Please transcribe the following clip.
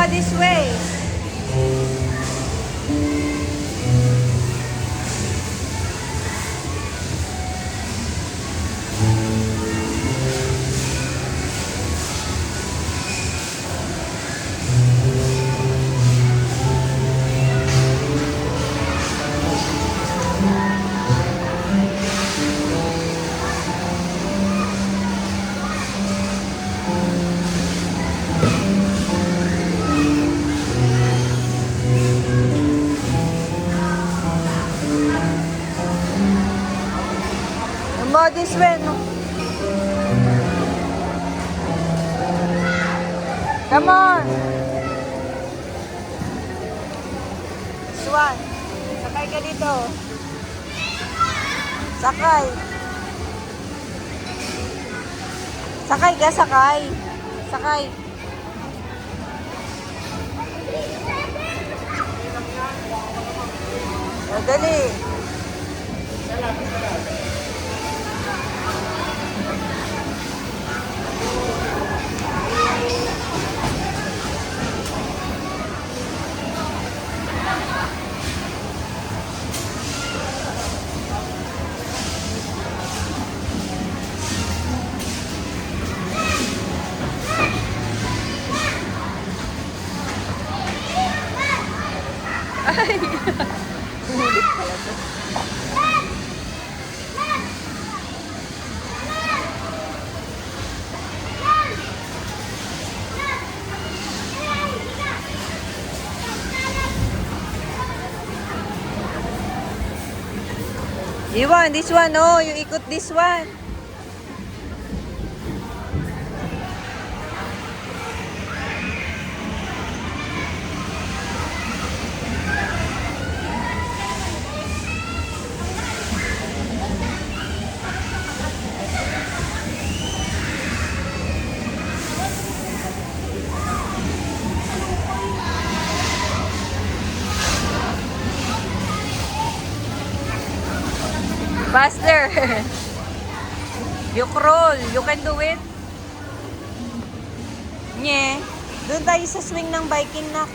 Mo, this way. Mo, this way, no? Come on. Swan, sakay ka dito. Sakay. Sakay ka, sakay. Sakay. O, dali. Ay! Ulit pala to. Iwan, this one, oh. You ikot this one. Faster. You crawl. You can do it. Nye. Doon tayo sa swing ng biking, nak.